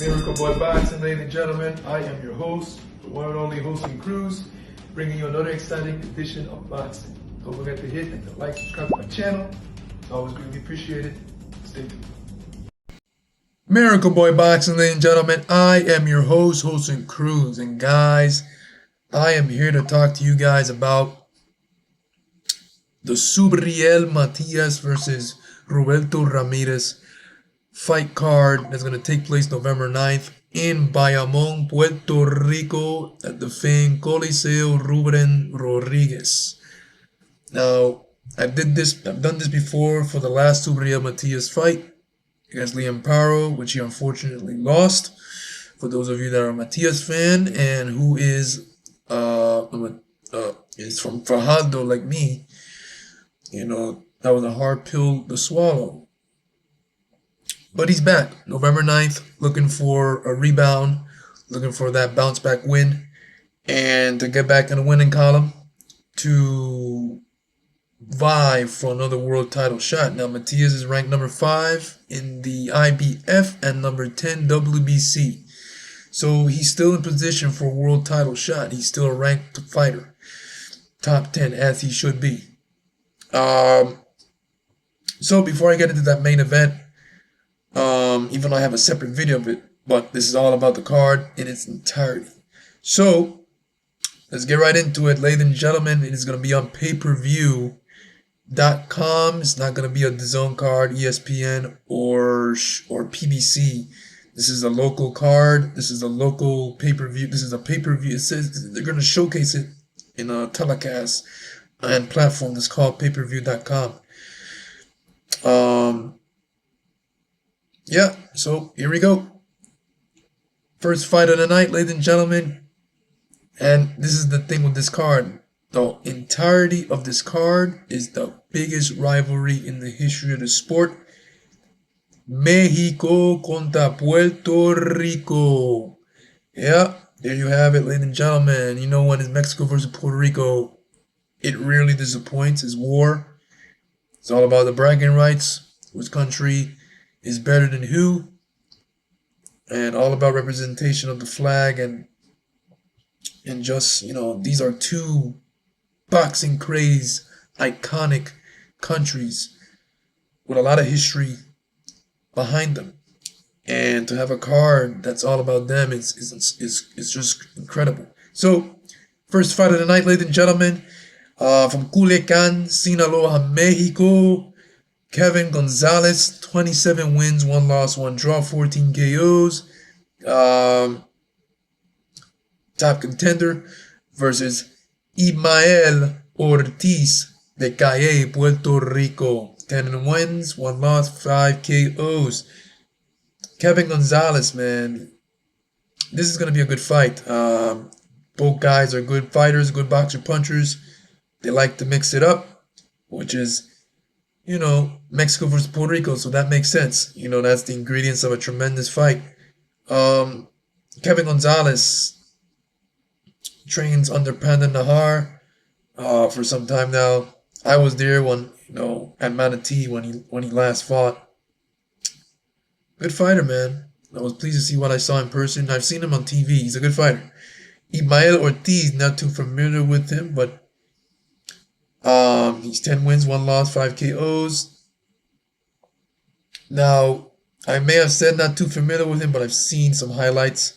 Miracle Boy Boxing, ladies and gentlemen. I am your host, the one and only Hosting Cruz, bringing you another exciting edition of boxing. Don't forget to hit and to like, subscribe to my channel. It's always greatly appreciated. Stay tuned. Miracle Boy Boxing, ladies and gentlemen. I am your host, Hosting Cruz, and guys, I am here to talk to you guys about the Subriel Matias versus Roberto Ramirez fight card that's going to take place November 9th in Bayamon, Puerto Rico at the famed Coliseo Ruben Rodriguez. Now, I've done this before for the last Subriel Matias fight against Liam Paro, which he unfortunately lost. For those of you that are a Matias fan and who is from Fajardo like me, you know, that was a hard pill to swallow. But he's back, November 9th, looking for a rebound, looking for that bounce back win, and to get back in the winning column to vie for another world title shot. Now, Matias is ranked number 5 in the IBF and number 10 WBC. So he's still in position for a world title shot. He's still a ranked fighter, top 10 as he should be. So before I get into that main event, even though I have a separate video of it, but this is all about the card in its entirety. So let's get right into it, ladies and gentlemen. It is going to be on pay-per-view.com. It's not going to be a DAZN card, ESPN, or PBC. This is a local card. This is a local pay-per-view. This is a pay-per-view. It says they're going to showcase it in a telecast and platform that's called pay-per-view.com. Yeah, so here we go. First fight of the night, ladies and gentlemen. And this is the thing with this card. The entirety of this card is the biggest rivalry in the history of the sport. Mexico contra Puerto Rico. Yeah, there you have it, ladies and gentlemen. You know, when it's Mexico versus Puerto Rico, it rarely disappoints. It's war. It's all about the bragging rights. Which country is better than who, and all about representation of the flag, and just, you know, these are two boxing craze iconic countries with a lot of history behind them, and to have a card that's all about them is just incredible. So first fight of the night, ladies and gentlemen, from Culiacan, Sinaloa, Mexico. Kevin Gonzalez, 27 wins, 1 loss, 1 draw, 14 KOs. Top contender versus Ismael Ortiz de Calle, Puerto Rico. 10 wins, 1 loss, 5 KOs. Kevin Gonzalez, man, this is going to be a good fight. Both guys are good fighters, good boxer punchers. They like to mix it up, which is, you know, Mexico versus Puerto Rico, so that makes sense. You know, that's the ingredients of a tremendous fight. Kevin Gonzalez trains under Panda Nahar for some time now. I was there when, you know, at Manatee when he last fought. Good fighter, man. I was pleased to see what I saw in person. I've seen him on TV. He's a good fighter. Ismael Ortiz, not too familiar with him, but he's 10 wins, 1 loss, 5 KOs. Now, I may have said not too familiar with him, but I've seen some highlights,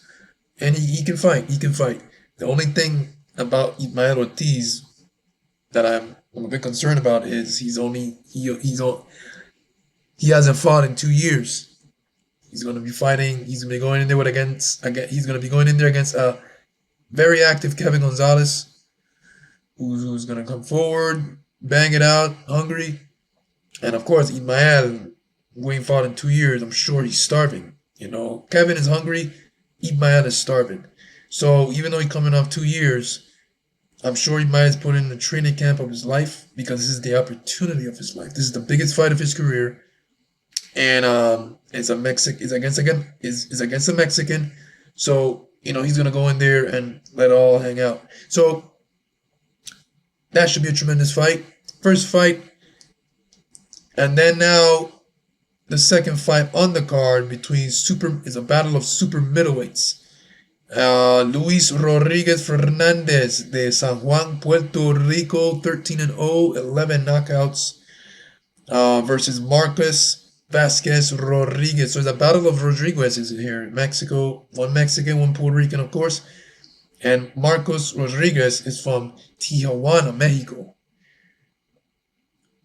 and he can fight. He can fight. The only thing about Ismael Ortiz that I'm a bit concerned about is he hasn't fought in 2 years. He's going to be fighting. He's going to be going in there against a very active Kevin Gonzalez, who's going to come forward, bang it out, hungry. And of course, Ismael, who ain't fought in 2 years, I'm sure he's starving. You know, Kevin is hungry, Ismael is starving. So even though he's coming off 2 years, I'm sure Ismael is put in the training camp of his life, because this is the opportunity of his life. This is the biggest fight of his career. And it's against a Mexican. So, you know, he's going to go in there and let it all hang out. So that should be a tremendous fight. First fight. And then now the second fight on the card between is a battle of super middleweights. Luis Rodriguez Fernandez de San Juan, Puerto Rico, 13-0, 11 knockouts, versus Marcus Vasquez Rodriguez. So it's a battle of Rodriguez's here. Mexico, one Mexican, one Puerto Rican, of course. And Marcos Rodriguez is from Tijuana, Mexico.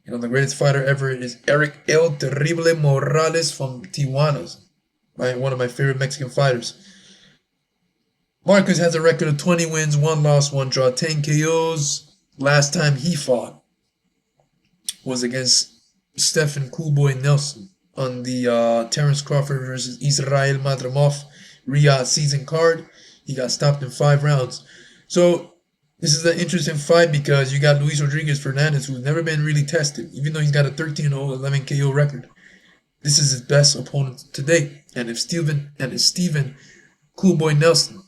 You know, the greatest fighter ever is Eric El Terrible Morales from Tijuana, right? One of my favorite Mexican fighters. Marcus has a record of 20 wins, 1 loss, 1 draw, 10 KOs. Last time he fought was against Stephen Coolboy Nelson on the Terence Crawford versus Ismael Madrimov Riyadh season card. He got stopped in 5 rounds. So this is an interesting fight because you got Luis Rodriguez Fernandez, who's never been really tested, even though he's got a 13-0, 11 KO record. This is his best opponent to date. And if Stephen Coolboy Nelson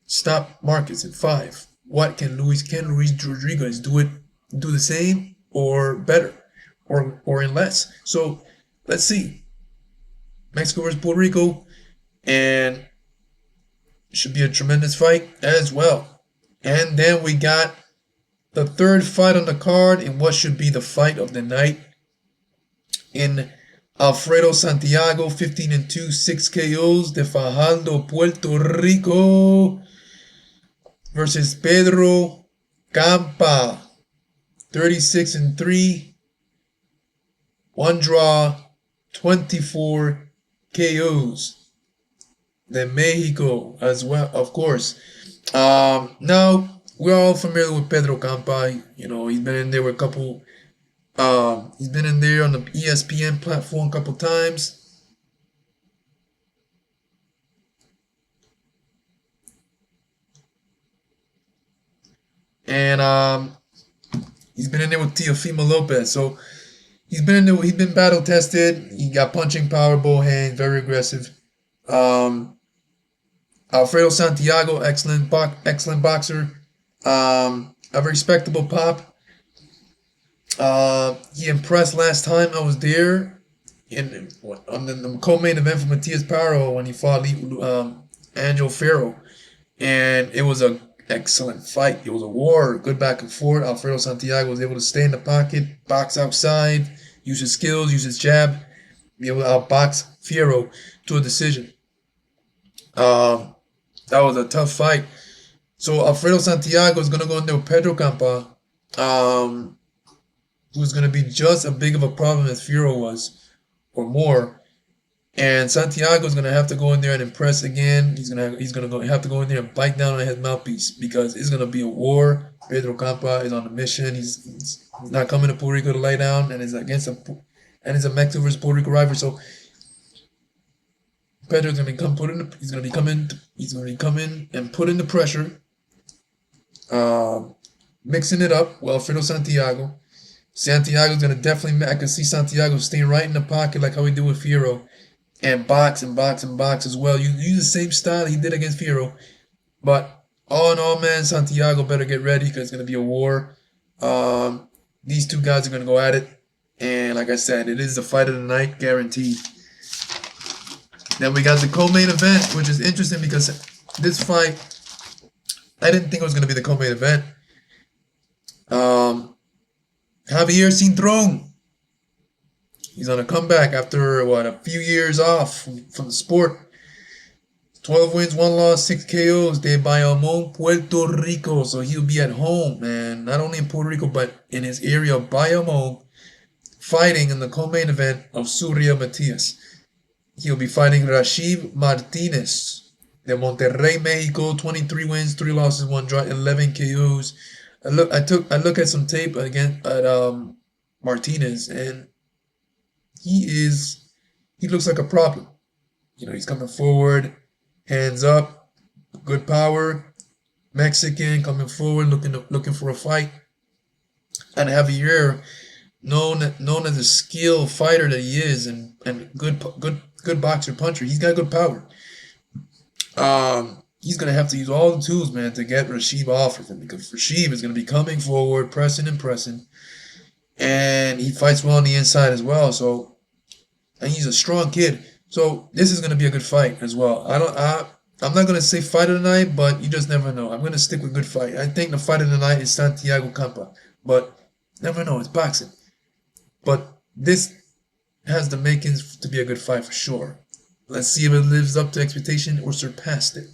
stop Marcus in 5, what can Luis Rodriguez do the same or better or in less? So let's see. Mexico versus Puerto Rico, and it should be a tremendous fight as well. And then we got the third fight on the card in what should be the fight of the night in Alfredo Santiago, 15-2, 6 KOs de Fajardo, Puerto Rico, versus Pedro Campa, 36-3, 1 draw, 24 KOs de Mexico as well, of course. Now, we're all familiar with Pedro Campa. You know, he's been in there with a couple, he's been in there on the ESPN platform a couple times. And he's been in there with Teofimo Lopez. So he's been in there, he's been battle tested. He got punching power, bow hand, very aggressive. Alfredo Santiago, excellent boxer. A respectable pop. He impressed last time I was there on the co-main event for Matias Paro when he fought Angel Ferro, and it was an excellent fight. It was a war, good back and forth. Alfredo Santiago was able to stay in the pocket, box outside, use his skills, use his jab, be able to outbox Fierro to a decision. That was a tough fight. So Alfredo Santiago is going to go in there with Pedro Campa, who's going to be just as big of a problem as Fierro was, or more. And Santiago is going to have to go in there and impress again. He's going to have to go in there and bite down on his mouthpiece because it's going to be a war. Pedro Campa is on a mission. He's not coming to Puerto Rico to lay down, and is against it's a Mexico versus Puerto Rico rivalry. So Pedro's going to he's going to be coming and putting the pressure, mixing it up with Alfredo Santiago. Santiago's going to definitely, I can see Santiago staying right in the pocket like how he did with Fierro, and box as well. You use the same style he did against Fierro, but all in all, man, Santiago better get ready because it's going to be a war. These two guys are going to go at it, and like I said, it is the fight of the night, guaranteed. Then we got the co-main event, which is interesting because this fight, I didn't think it was going to be the co-main event. Javier Cintrón, he's on a comeback after, a few years off from the sport. 12 wins, 1 loss, 6 KOs de Bayamón, Puerto Rico. So he'll be at home, man, not only in Puerto Rico, but in his area of Bayamón, fighting in the co-main event of Subriel Matias. He'll be fighting Rashid Martinez de Monterrey, Mexico. 23 wins, 3 losses, 1 draw, 11 KOs. I look at some tape again at Martinez, and he looks like a problem. You know, he's coming forward, hands up, good power, Mexican coming forward, looking for a fight. And Javier, known as a skilled fighter that he is, and good boxer puncher. He's got good power. He's going to have to use all the tools, man, to get Rashid off of him, because Rashid is going to be coming forward, pressing, and he fights well on the inside as well. So and he's a strong kid. So this is gonna be a good fight as well. I'm not gonna say fight of the night, but you just never know. I'm gonna stick with good fight. I think the fight of the night is Santiago Campa, but never know. It's boxing. But this has the makings to be a good fight for sure. Let's see if it lives up to expectation or surpassed it.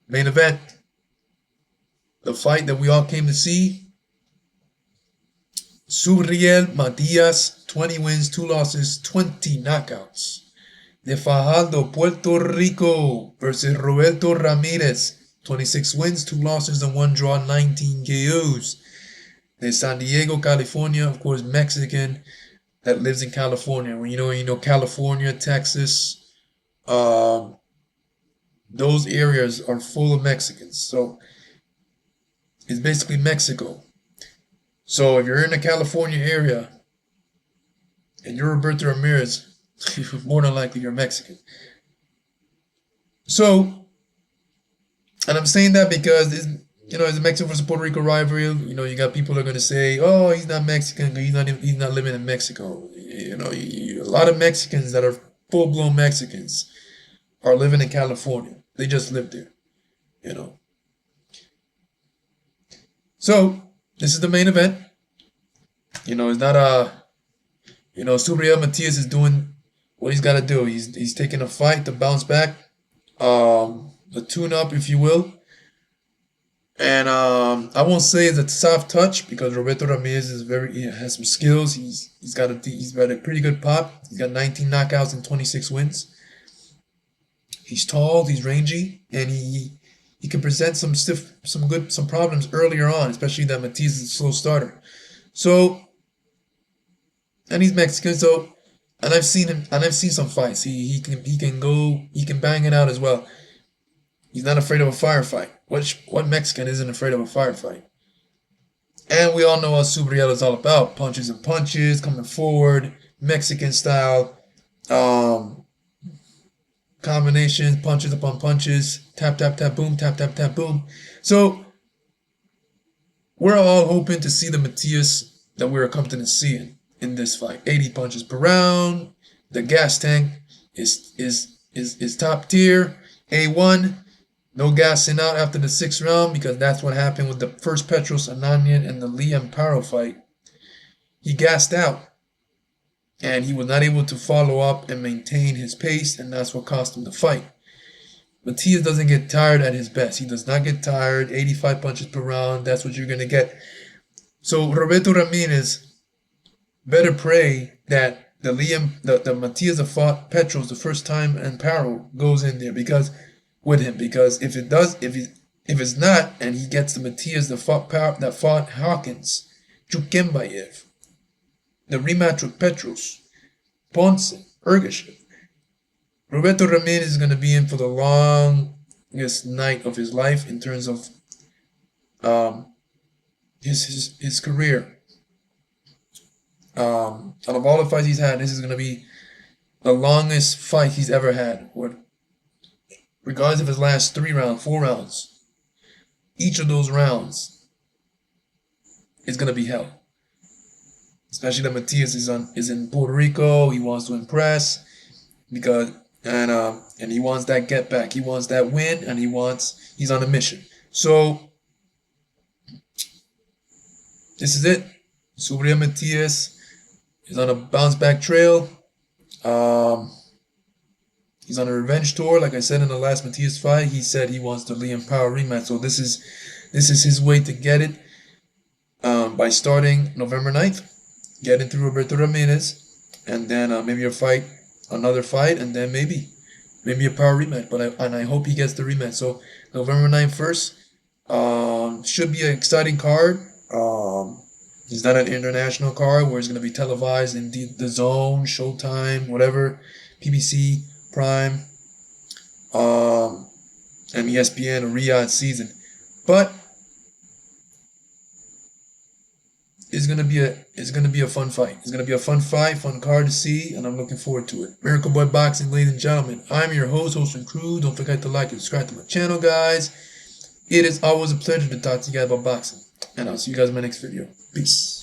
Main event. The fight that we all came to see. Subriel Matias, 20 wins, 2 losses, 20 knockouts. De Fajardo, Puerto Rico versus Roberto Ramirez, 26 wins, 2 losses, and 1 draw, 19 KOs. De San Diego, California, of course, Mexican that lives in California. When you know California, Texas, those areas are full of Mexicans. So it's basically Mexico. So if you're in the California area and you're Roberto Ramirez, more than likely you're Mexican. So, and I'm saying that because it's a Mexico versus Puerto Rico rivalry. You got people that are going to say, "Oh, he's not Mexican. He's not living in Mexico." A lot of Mexicans that are full-blown Mexicans are living in California. They just live there. So this is the main event. It's not Subriel Matias is doing what he's got to do. He's taking a fight to bounce back, a tune-up, if you will. And I won't say it's a soft touch because Roberto Ramirez has some skills. He's got a pretty good pop. He's got 19 knockouts and 26 wins. He's tall, he's rangy, and he can present some problems earlier on, especially that Matias is a slow starter. So, and he's Mexican, so, and I've seen some fights. He can bang it out as well. He's not afraid of a firefight. What Mexican isn't afraid of a firefight? And we all know what Subriel is all about. Punches and punches, coming forward, Mexican style, combinations, punches upon punches, tap, tap, tap, boom, tap, tap, tap, boom. So, we're all hoping to see the Matias that we're accustomed to seeing in this fight. 80 punches per round. The gas tank is top tier. A1. No gassing out after the 6th round because that's what happened with the first Petros Ananian and the Liam Paro fight. He gassed out and he was not able to follow up and maintain his pace, and that's what cost him the fight. Matias doesn't get tired at his best. He does not get tired. 85 punches per round. That's what you're going to get. So Roberto Ramirez better pray that the Matias that fought Petros the first time and Paro goes in there because if it's not, and he gets the Matias that fought Hawkins, Chukembayev, the rematch with Petros, Ponce, Ergashev, Roberto Ramirez is going to be in for the longest night of his life in terms of his career. Out of all the fights he's had, this is going to be the longest fight he's ever had. Regardless of his last 3 rounds, 4 rounds, each of those rounds is going to be hell. Especially that Matias is in Puerto Rico. He wants to impress and he wants that get back. He wants that win, and he's on a mission. So this is it. Subriel Matias is on a bounce back trail. He's on a revenge tour. Like I said in the last Matias fight, he said he wants the Liam Paro rematch. So this is his way to get it by starting November 9th, getting through Roberto Ramirez, and then maybe another fight, and then maybe a Paro rematch. But I hope he gets the rematch. So November 9th first should be an exciting card. It's not an international card where it's going to be televised in the Zone, Showtime, whatever, PBC, Prime, and ESPN or Riyadh season. But it's gonna be a fun fight. It's gonna be a fun fight, fun card to see, and I'm looking forward to it. Miracle Boy Boxing, ladies and gentlemen. I'm your host and crew. Don't forget to like and subscribe to my channel, guys. It is always a pleasure to talk to you guys about boxing. And I'll see you guys in my next video. Peace.